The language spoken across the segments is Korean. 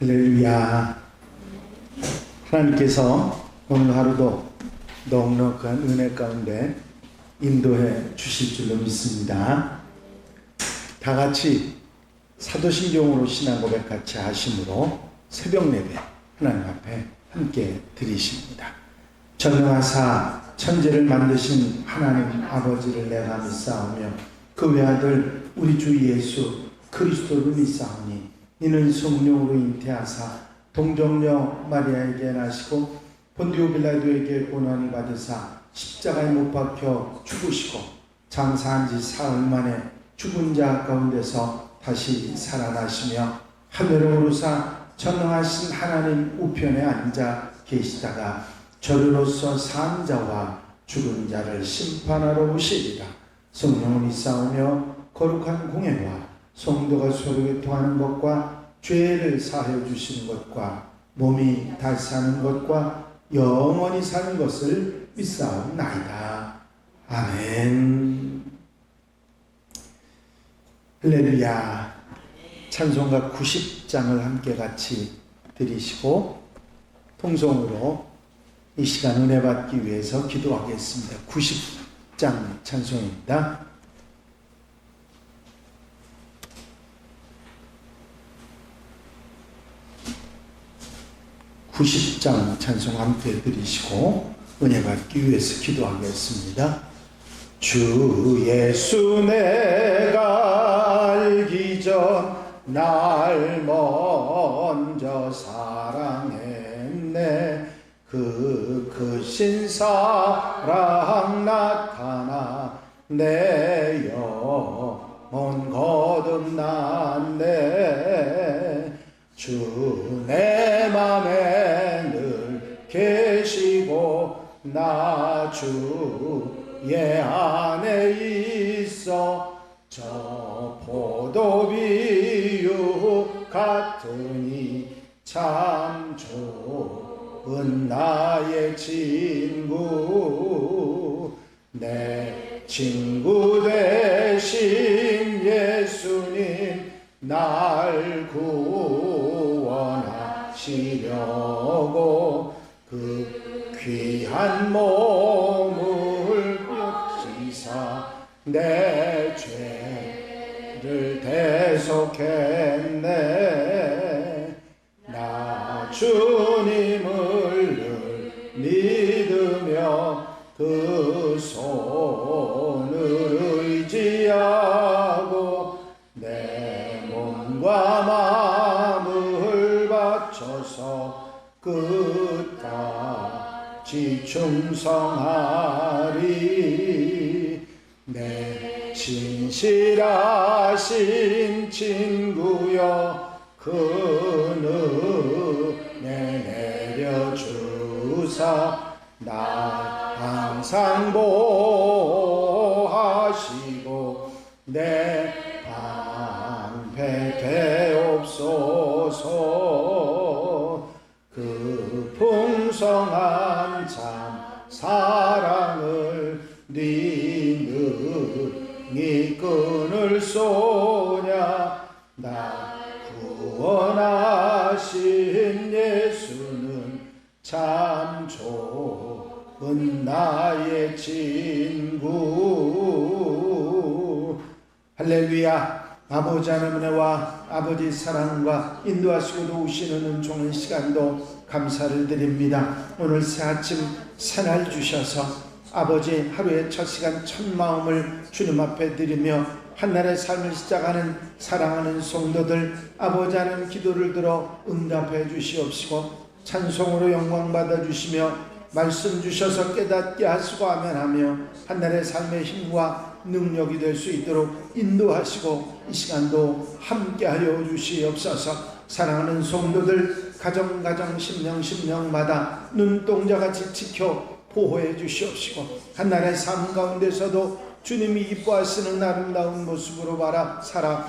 할렐루야. 하나님께서 오늘 하루도 넉넉한 은혜 가운데 인도해 주실 줄로 믿습니다. 다 같이 사도신경으로 신앙 고백 같이 하심으로 새벽 예배 하나님 앞에 함께 드리십니다. 전능하사 천지를 만드신 하나님 아버지를 내가 믿사오며 그 외아들 우리 주 예수 그리스도를 믿사오니 이는 성령으로 잉태하사 동정녀 마리아에게 나시고 본디오 빌라도에게 고난을 받으사 십자가에 못 박혀 죽으시고 장사한 지 사흘 만에 죽은 자 가운데서 다시 살아나시며 하늘로 오르사 전능하신 하나님 우편에 앉아 계시다가 저리로서 산 자와 죽은 자를 심판하러 오시리라. 성령을 믿사오며 거룩한 공예와 성도가 서로 교통하는 것과 죄를 사하여 주시는 것과 몸이 다시 사는 것과 영원히 사는 것을 믿사옵나이다. 아멘. 할렐루야. 찬송가 90장을 함께 같이 드리시고 통성으로 이 시간 은혜 받기 위해서 기도하겠습니다. 90장 찬송입니다. 90장 찬송 함께 드리시고 은혜 받기 위해서 기도하겠습니다. 주 예수 내가 알기 전 날 먼저 사랑했네. 그 크신 사랑 나타나 내 영혼 거듭났네. 주 내 맘에 늘 계시고 나 주의 안에 있어. 저 포도비유 같으니 참 좋은 나의 친구. 내 친구 되신 예수님 날 구원하시려고 그 귀한 몸을 뼈지사 내 죄를 대속했네. 나 주님을 늘 믿으며 그 손을 의지하고 내 몸과 마음을 바쳐서 끝까지 충성하리. 내 진실하신 친구여 그 은혜 내려주사 나 항상 보호하시고 내 방패 되옵소서. 그 풍성한 참 사랑을 네 능히 끊을 소냐. 나 구원하신 예수는 참 좋은 나의 친구. 할렐루야. 아버지 하나님의 은혜와 아버지 사랑과 인도하시고 도우시는 은총의 시간도 감사를 드립니다. 오늘 새 아침 새날 주셔서 아버지 하루의 첫 시간 첫 마음을 주님 앞에 드리며 한날의 삶을 시작하는 사랑하는 성도들 아버지 하나님 기도를 들어 응답해 주시옵시고 찬송으로 영광 받아 주시며 말씀 주셔서 깨닫게 하시고 아멘하며 한날의 삶의 힘과 능력이 될 수 있도록 인도하시고 이 시간도 함께하여 주시옵소서. 사랑하는 성도들 가정 심령마다 눈동자같이 지켜 보호해 주시옵시고 한날의 삶 가운데서도 주님이 이뻐하시는 아름다운 모습으로 살아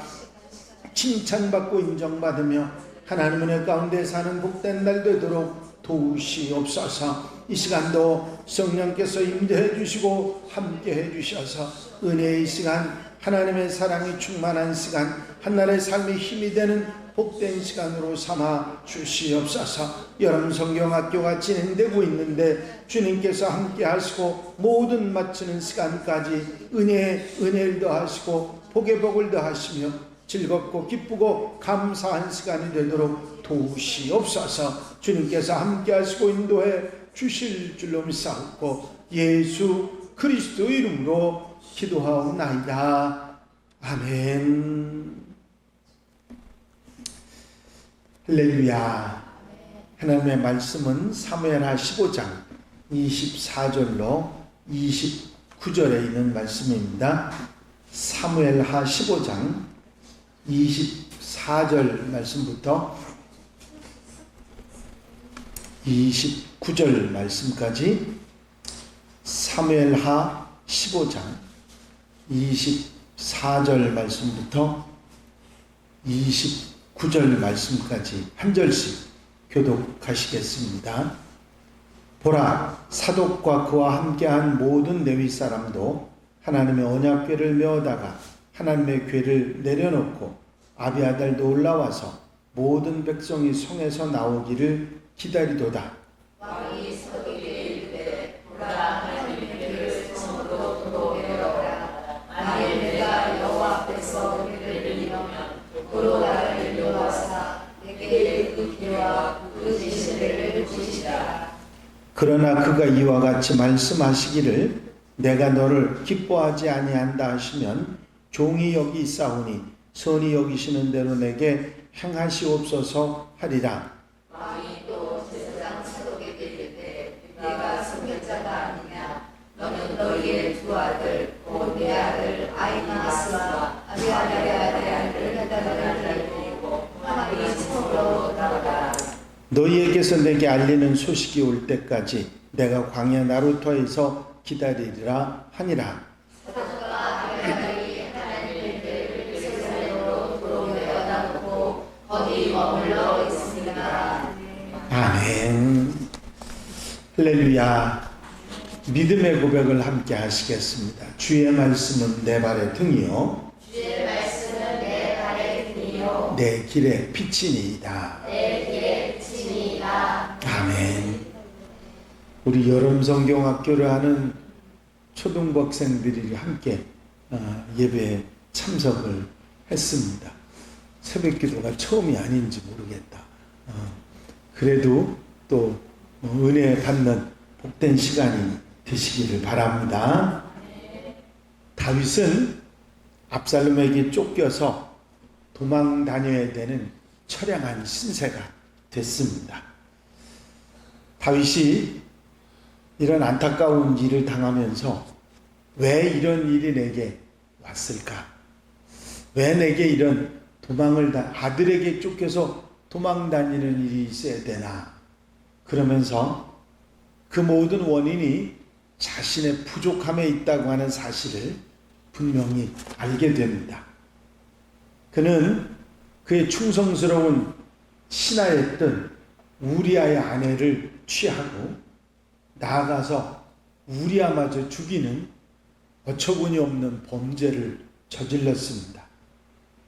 칭찬받고 인정받으며 하나님 은혜 가운데 사는 복된 날 되도록 도우시옵소서. 이 시간도 성령께서 임재해 주시고 함께해 주셔서 은혜의 시간, 하나님의 사랑이 충만한 시간, 한날의 삶의 힘이 되는 복된 시간으로 삼아 주시옵소서. 여름 성경학교가 진행되고 있는데 주님께서 함께 하시고 모든 마치는 시간까지 은혜를 더하시고 복의 복을 더하시며 즐겁고 기쁘고 감사한 시간이 되도록 도우시옵소서. 주님께서 함께 하시고 인도해 주실 줄로 믿사옵고 예수 그리스도 이름으로 기도하옵나이다. 아멘. 할렐루야. 하나님의 말씀은 사무엘하 15장 24절로 29절에 있는 말씀입니다. 사무엘하 15장 24절 말씀부터 29절 말씀까지 사무엘하 15장 24절 말씀부터 29절 말씀까지 한 절씩 교독하시겠습니다. 보라, 사독과 그와 함께한 모든 레위 사람도 하나님의 언약궤를 메어다가 하나님의 궤를 내려놓고 아비아달도 올라와서 모든 백성이 성에서 나오기를 기다리도다. 왕이 서기에 이르되 보라 하나님의 궤를 성으로 들어오려라. 만일 내가 여호와 앞에서 궤를 잃으면 도로 나를 인도하사 내게 그 궤와 그 제시대를 주시라. 그러나 그가 이와 같이 말씀하시기를 내가 너를 기뻐하지 아니한다 하시면 종이 여기 있사오니 선히 여기시는 대로 내게 행하시옵소서 하리라. 왕이 또 제사장 사독에게 이르되 내가 선견자가 아니냐. 너는 너희의 두 아들 곧 내 아들 아히마아스와 아비아달의 아들을 해달라를 데리고 하나님의 성으로 들어가라. 너희에게서 내게 알리는 소식이 올 때까지 내가 광야 나루터에서 기다리리라 하니라. 사독과 아비아달이 하나님의 궤를 예루살렘으로 들어오려 놓고 거기 머물러 있습니다. 아멘. 할렐루야. 믿음의 고백을 함께 하시겠습니다. 주의 말씀은 내 발의 등이요 주의 말씀은 내 발의 등이요 내 길의 빛이니이다. 내 길의 빛이니이다. 아멘. 우리 여름 성경학교를 하는 초등학생들이 함께 예배에 참석을 했습니다. 새벽 기도가 처음이 아닌지 모르겠다. 그래도 또 은혜 받는 복된 시간이 되시기를 바랍니다. 다윗은 압살롬에게 쫓겨서 도망 다녀야 되는 처량한 신세가 됐습니다. 다윗이 이런 안타까운 일을 당하면서 왜 이런 일이 내게 왔을까? 왜 내게 이런 아들에게 쫓겨서 도망 다니는 일이 있어야 되나? 그러면서 그 모든 원인이 자신의 부족함에 있다고 하는 사실을 분명히 알게 됩니다. 그는 그의 충성스러운 신하였던 우리아의 아내를 취하고 나아가서 우리아마저 죽이는 어처구니 없는 범죄를 저질렀습니다.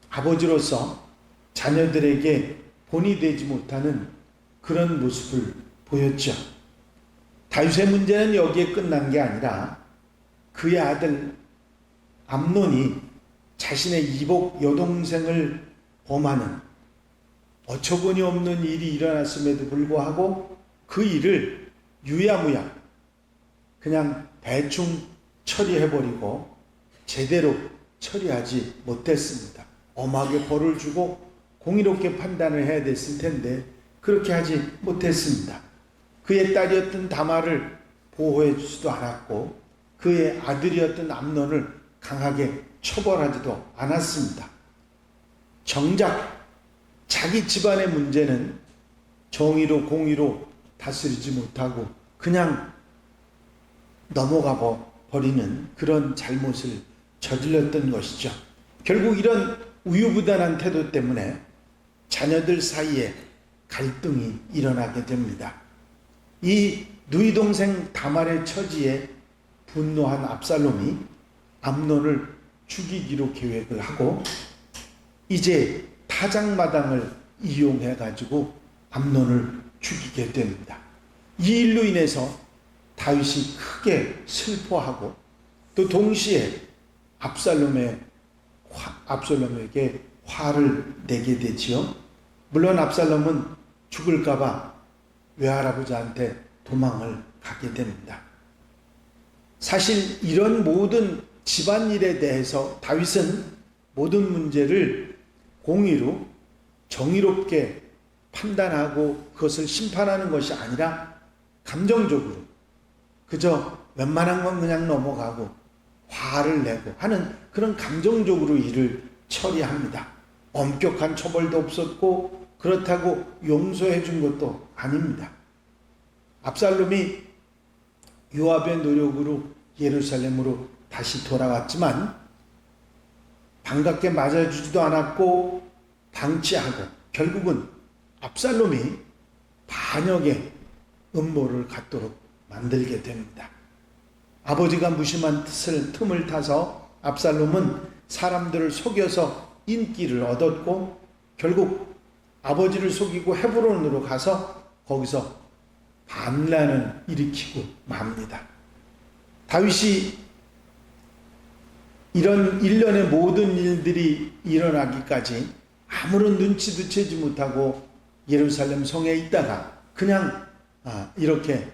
아버지로서 자녀들에게 본이 되지 못하는 그런 모습을 보였죠. 다윗의 문제는 여기에 끝난 게 아니라 그의 아들 암논이 자신의 이복 여동생을 범하는 어처구니 없는 일이 일어났음에도 불구하고 그 일을 유야무야 그냥 대충 처리해버리고 제대로 처리하지 못했습니다. 엄하게 벌을 주고 공의롭게 판단을 해야 됐을 텐데 그렇게 하지 못했습니다. 그의 딸이었던 다말을 보호해 주지도 않았고 그의 아들이었던 암논을 강하게 처벌하지도 않았습니다. 정작 자기 집안의 문제는 정의로 공의로 다스리지 못하고 그냥 넘어가 버리는 그런 잘못을 저질렀던 것이죠. 결국 이런 우유부단한 태도 때문에 자녀들 사이에 갈등이 일어나게 됩니다. 이 누이 동생 다말의 처지에 분노한 압살롬이 암논을 죽이기로 계획을 하고 이제 타작마당을 이용해 가지고 암논을 죽이게 됩니다. 이 일로 인해서 다윗이 크게 슬퍼하고 또 동시에 압살롬에게 화를 내게 되지요. 물론 압살롬은 죽을까봐 외할아버지한테 도망을 가게 됩니다. 사실 이런 모든 집안일에 대해서 다윗은 모든 문제를 공의로 정의롭게 판단하고 그것을 심판하는 것이 아니라 감정적으로 그저 웬만한 건 그냥 넘어가고 화를 내고 하는 그런 감정적으로 일을 처리합니다. 엄격한 처벌도 없었고 그렇다고 용서해 준 것도 아닙니다. 압살롬이 요압의 노력으로 예루살렘으로 다시 돌아왔지만 반갑게 맞아주지도 않았고 방치하고 결국은 압살롬이 반역의 음모를 갖도록 만들게 됩니다. 아버지가 무심한 틈을 타서 압살롬은 사람들을 속여서 인기를 얻었고 결국 아버지를 속이고 헤브론으로 가서 거기서 반란을 일으키고 맙니다. 다윗이 이런 일련의 모든 일들이 일어나기까지 아무런 눈치도 채지 못하고 예루살렘 성에 있다가 그냥 이렇게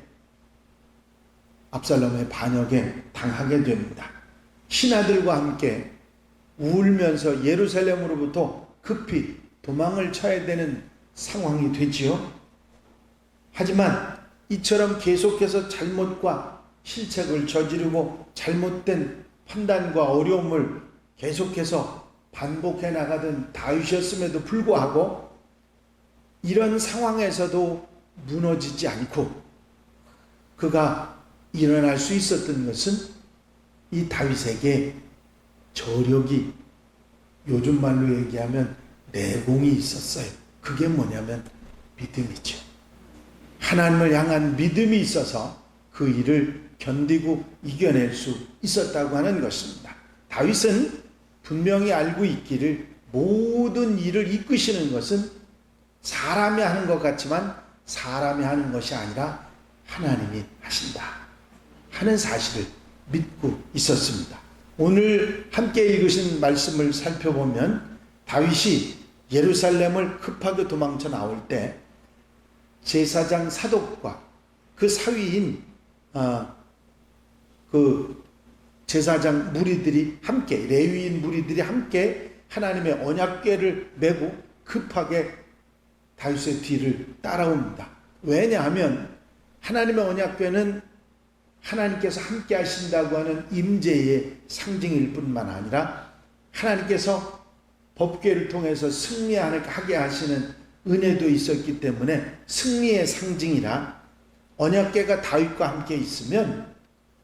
압살롬의 반역에 당하게 됩니다. 신하들과 함께 울면서 예루살렘으로부터 급히 도망을 쳐야 되는 상황이 되지요. 하지만 이처럼 계속해서 잘못과 실책을 저지르고 잘못된 판단과 어려움을 계속해서 반복해 나가던 다윗이었음에도 불구하고 이런 상황에서도 무너지지 않고 그가 일어날 수 있었던 것은 이 다윗에게 저력이 요즘 말로 얘기하면 내공이 있었어요. 그게 뭐냐면 믿음이죠. 하나님을 향한 믿음이 있어서 그 일을 견디고 이겨낼 수 있었다고 하는 것입니다. 다윗은 분명히 알고 있기를 모든 일을 이끄시는 것은 사람이 하는 것 같지만 사람이 하는 것이 아니라 하나님이 하신다 하는 사실을 믿고 있었습니다. 오늘 함께 읽으신 말씀을 살펴보면 다윗이 예루살렘을 급하게 도망쳐 나올 때 제사장 사독과 그 사위인 그 제사장 무리들이 함께 레위인 무리들이 함께 하나님의 언약궤를 메고 급하게 다윗의 뒤를 따라옵니다. 왜냐하면 하나님의 언약궤는 하나님께서 함께 하신다고 하는 임재의 상징일 뿐만 아니라 하나님께서 법궤를 통해서 승리하게 하시는 은혜도 있었기 때문에 승리의 상징이라 언약궤가 다윗과 함께 있으면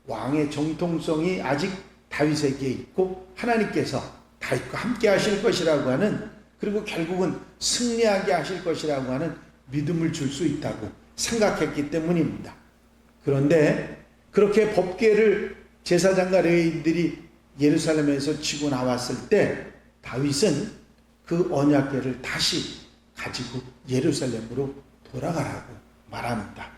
왕의 정통성이 아직 다윗에게 있고 하나님께서 다윗과 함께 하실 것이라고 하는 그리고 결국은 승리하게 하실 것이라고 하는 믿음을 줄 수 있다고 생각했기 때문입니다. 그런데 그렇게 법궤를 제사장과 레위인들이 예루살렘에서 지고 나왔을 때 다윗은 그 언약궤를 다시 가지고 예루살렘으로 돌아가라고 말합니다.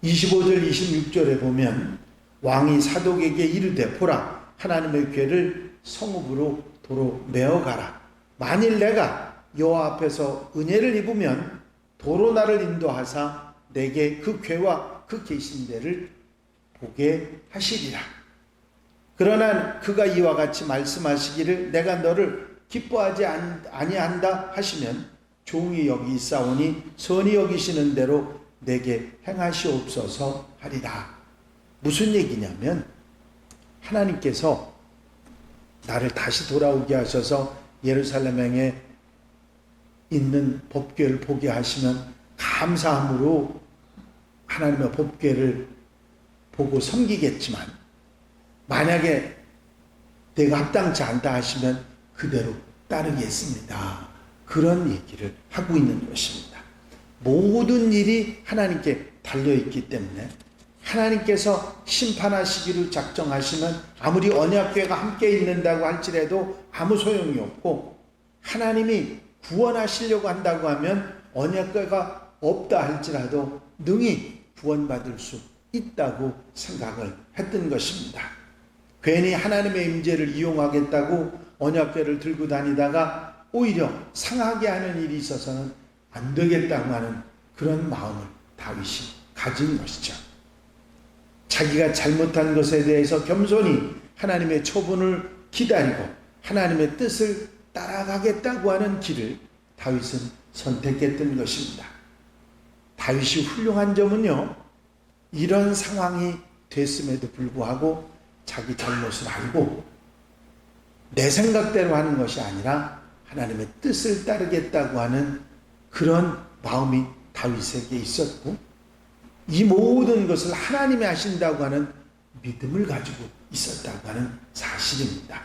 25절 26절에 보면 왕이 사독에게 이르되 보라 하나님의 궤를 성읍으로 도로 메어가라. 만일 내가 여호와 앞에서 은혜를 입으면 도로 나를 인도하사 내게 그 궤와 그 계신 데를 보게 하시리라. 그러나 그가 이와 같이 말씀하시기를 내가 너를 기뻐하지 아니한다 하시면 종이 여기 있사오니 선히 여기시는 대로 내게 행하시옵소서 하리라. 무슨 얘기냐면 하나님께서 나를 다시 돌아오게 하셔서 예루살렘에 있는 법궤를 보게 하시면 감사함으로 하나님의 법궤를 보고 섬기겠지만 만약에 내가 합당치 않다 하시면 그대로 따르겠습니다. 그런 얘기를 하고 있는 것입니다. 모든 일이 하나님께 달려있기 때문에 하나님께서 심판하시기로 작정하시면 아무리 언약궤가 함께 있는다고 할지라도 아무 소용이 없고 하나님이 구원하시려고 한다고 하면 언약궤가 없다 할지라도 능히 구원받을 수 있다고 생각을 했던 것입니다. 괜히 하나님의 임재를 이용하겠다고 언약궤를 들고 다니다가 오히려 상하게 하는 일이 있어서는 안 되겠다고 하는 그런 마음을 다윗이 가진 것이죠. 자기가 잘못한 것에 대해서 겸손히 하나님의 처분을 기다리고 하나님의 뜻을 따라가겠다고 하는 길을 다윗은 선택했던 것입니다. 다윗이 훌륭한 점은요, 이런 상황이 됐음에도 불구하고 자기 잘못을 알고 내 생각대로 하는 것이 아니라 하나님의 뜻을 따르겠다고 하는 그런 마음이 다윗에게 있었고, 이 모든 것을 하나님이 하신다고 하는 믿음을 가지고 있었다고 하는 사실입니다.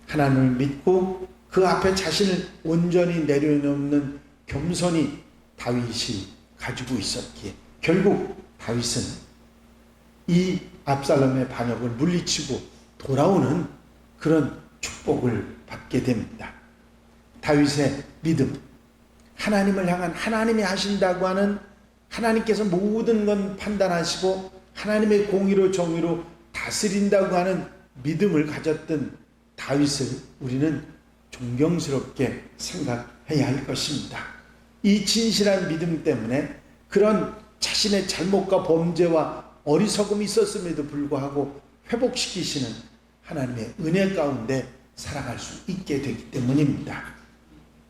하나님을 믿고 그 앞에 자신을 온전히 내려놓는 겸손이 다윗이 가지고 있었기에 결국 다윗은 이 압살롬의 반역을 물리치고 돌아오는 그런 축복을 받게 됩니다. 다윗의 믿음, 하나님을 향한 하나님이 하신다고 하는, 하나님께서 모든 건 판단하시고 하나님의 공의로 정의로 다스린다고 하는 믿음을 가졌던 다윗을 우리는 존경스럽게 생각해야 할 것입니다. 이 진실한 믿음 때문에 그런 자신의 잘못과 범죄와 어리석음이 있었음에도 불구하고 회복시키시는 하나님의 은혜 가운데 살아갈 수 있게 되기 때문입니다.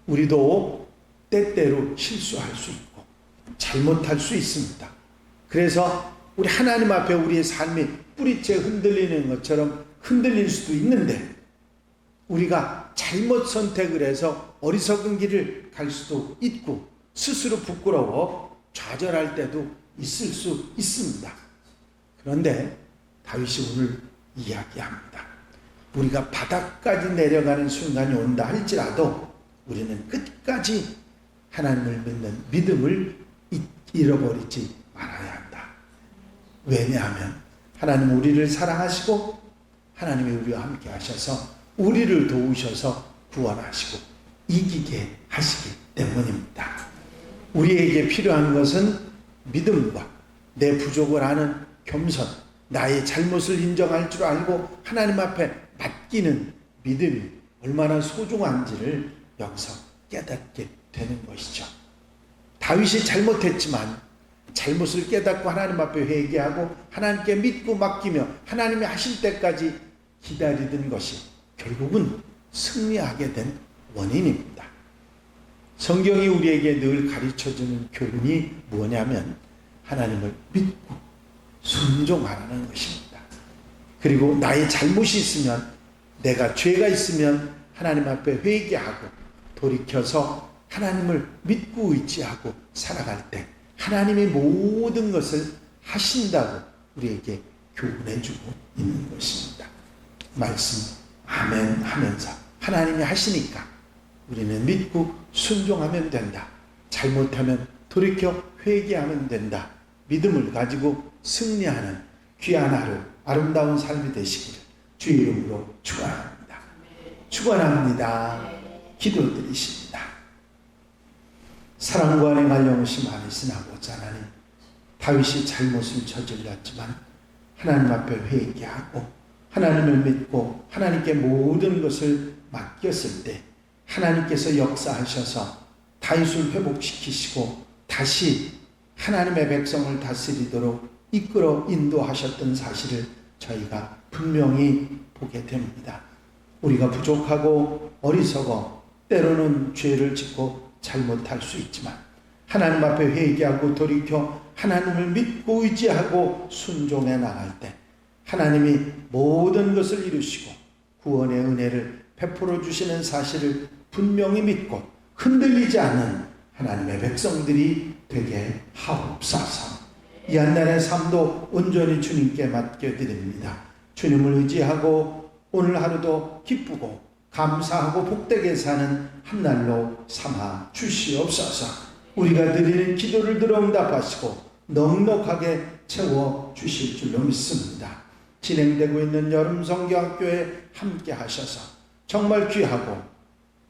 우리도 때때로 실수할 수 있고 잘못할 수 있습니다. 그래서 우리 하나님 앞에 우리의 삶이 뿌리째 흔들리는 것처럼 흔들릴 수도 있는데, 우리가 잘못 선택을 해서 어리석은 길을 갈 수도 있고 스스로 부끄러워 좌절할 때도 있을 수 있습니다. 그런데 다윗이 오늘 이야기합니다. 우리가 바닥까지 내려가는 순간이 온다 할지라도 우리는 끝까지 하나님을 믿는 믿음을 잃어버리지 말아야 한다. 왜냐하면 하나님은 우리를 사랑하시고 하나님이 우리와 함께 하셔서 우리를 도우셔서 구원하시고 이기게 하시기 때문입니다. 우리에게 필요한 것은 믿음과 내 부족을 아는 겸손, 나의 잘못을 인정할 줄 알고 하나님 앞에 맡기는 믿음이 얼마나 소중한지를 여기서 깨닫게 되는 것이죠. 다윗이 잘못했지만 잘못을 깨닫고 하나님 앞에 회개하고 하나님께 믿고 맡기며 하나님이 하실 때까지 기다리던 것이 결국은 승리하게 된 원인입니다. 성경이 우리에게 늘 가르쳐주는 교훈이 뭐냐면 하나님을 믿고 순종하라는 것입니다. 그리고 나의 잘못이 있으면, 내가 죄가 있으면 하나님 앞에 회개하고 돌이켜서 하나님을 믿고 의지하고 살아갈 때 하나님이 모든 것을 하신다고 우리에게 교훈해주고 있는 것입니다. 말씀 아멘 하면서 하나님이 하시니까 우리는 믿고 순종하면 된다. 잘못하면 돌이켜 회개하면 된다. 믿음을 가지고 승리하는 귀한 하루, 아름다운 삶이 되시기를 주의 이름으로 축원합니다. 축원합니다. 기도드리십니다. 사랑과 은혜가 영원히 많으신 아버지 하나님, 다윗이 잘못을 저질렀지만 하나님 앞에 회개하고 하나님을 믿고 하나님께 모든 것을 맡겼을 때 하나님께서 역사하셔서 다윗을 회복시키시고 다시 하나님의 백성을 다스리도록 이끌어 인도하셨던 사실을 저희가 분명히 보게 됩니다. 우리가 부족하고 어리석어 때로는 죄를 짓고 잘못할 수 있지만 하나님 앞에 회개하고 돌이켜 하나님을 믿고 의지하고 순종해 나갈 때 하나님이 모든 것을 이루시고 구원의 은혜를 베풀어 주시는 사실을 분명히 믿고 흔들리지 않는 하나님의 백성들이 되게 하옵소서. 이 한날의 삶도 온전히 주님께 맡겨드립니다. 주님을 의지하고 오늘 하루도 기쁘고 감사하고 복되게 사는 한날로 삼아 주시옵소서. 우리가 드리는 기도를 들어 응답하시고 넉넉하게 채워 주실 줄로 믿습니다. 진행되고 있는 여름 성경학교에 함께 하셔서 정말 귀하고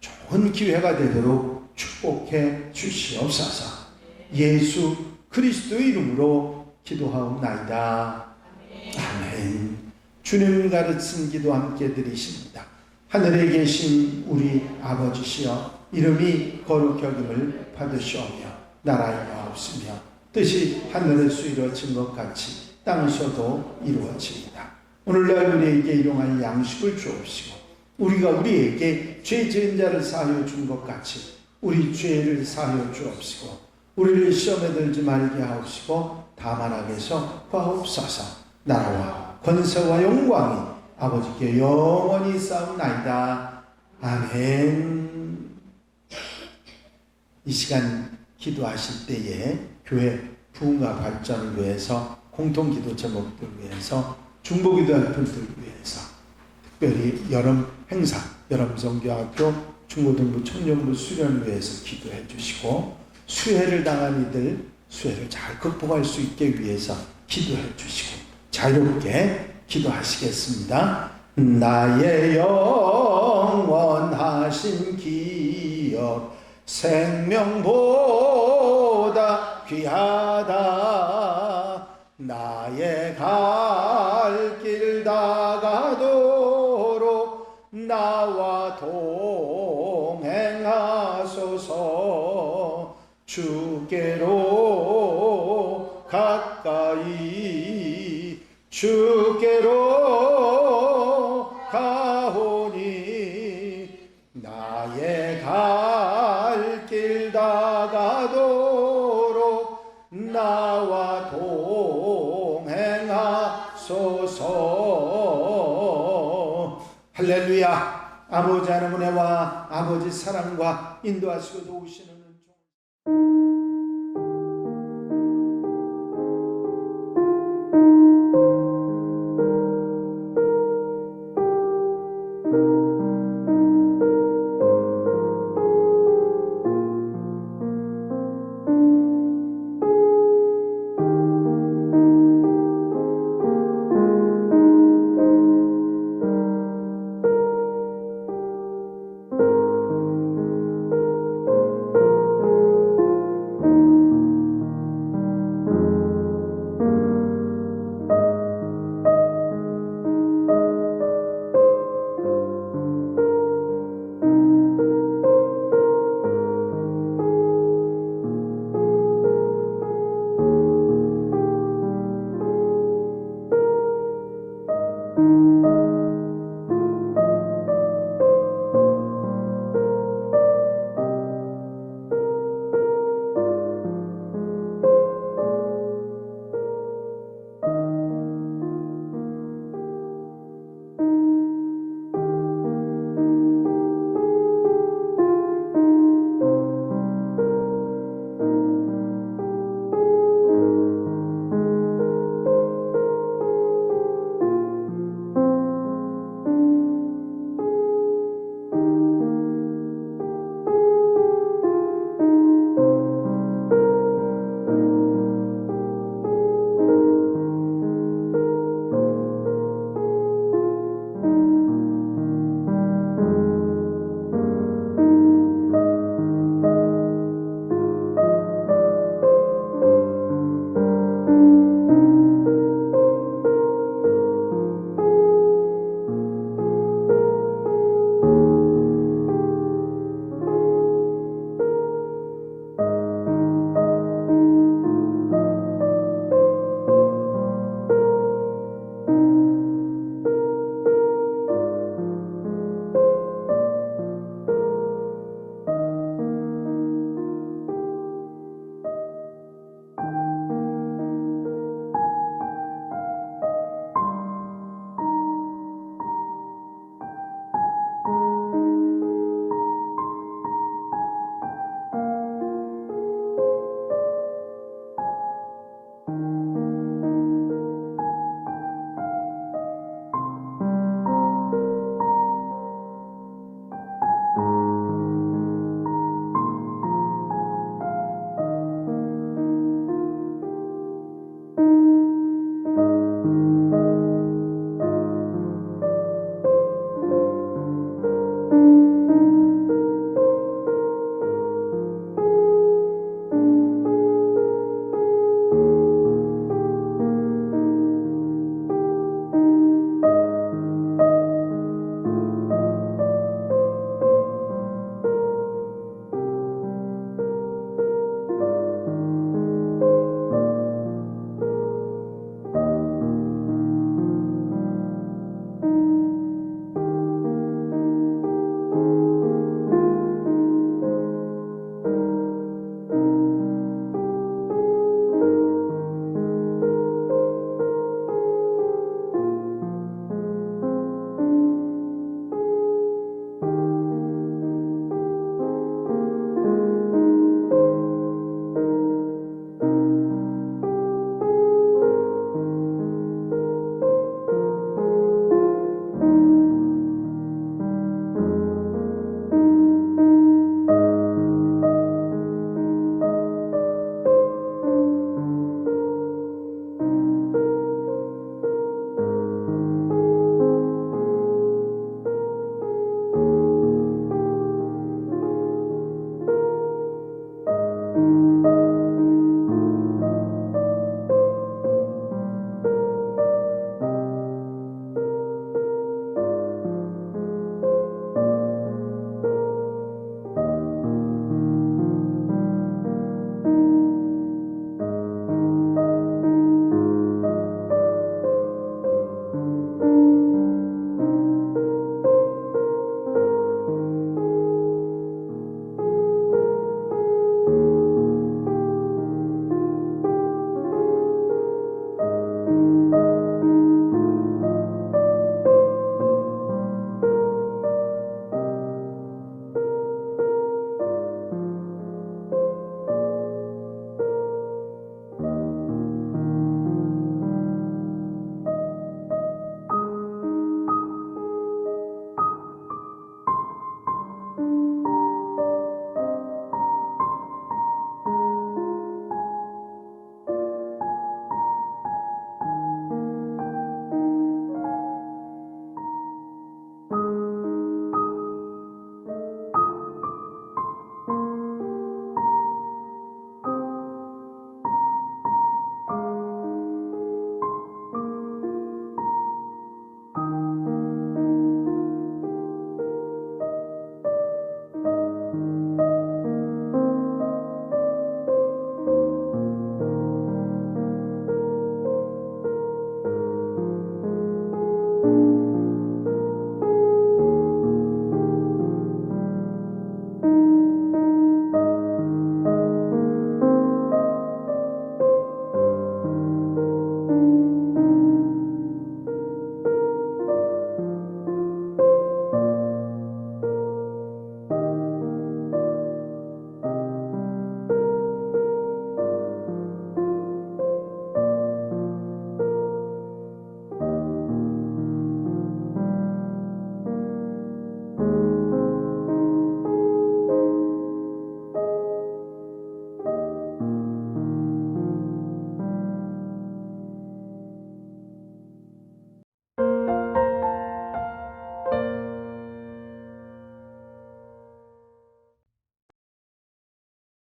좋은 기회가 되도록 축복해 주시옵소서. 예수 그리스도의 이름으로 기도하옵나이다. 아멘. 주님 가르친 기도 함께 드리십니다. 하늘에 계신 우리 아버지시여, 이름이 거룩히 여김을 받으시오며 나라가 없으며 뜻이 하늘에서 이루어진 것 같이 땅에서도 이루어집니다. 오늘날 우리에게 일용할 양식을 주옵시고, 우리가 우리에게 죄 지은 자를 사하여 준 것 같이 우리 죄를 사하여 주옵시고, 우리를 시험에 들지 말게 하옵시고 다만 악에서 구하옵소서. 나라와 권세와 영광이 아버지께 영원히 싸움나이다. 아멘. 이 시간 기도하실 때에 교회 부흥과 발전을 위해서, 공통기도 제목들 위해서, 중보기도할 분들 위해서, 특별히 여름 행사, 여름성교학교 중고등부 청년부 수련을 위해서 기도해 주시고, 수혜를 당한 이들 수혜를 잘 극복할 수 있게 위해서 기도해 주시고, 자유롭게 기도하시겠습니다. 나의 영원하신 기업 생명보다 귀하다. 나의 갈 길 다가도록 나와 동행하소서. 주께로 가까이 주께로 가오니 나의 갈 길 다가도록 나와 동행하소서. 할렐루야. 아버지 하나님의 은혜와 아버지 사랑과 인도하시고 도우시는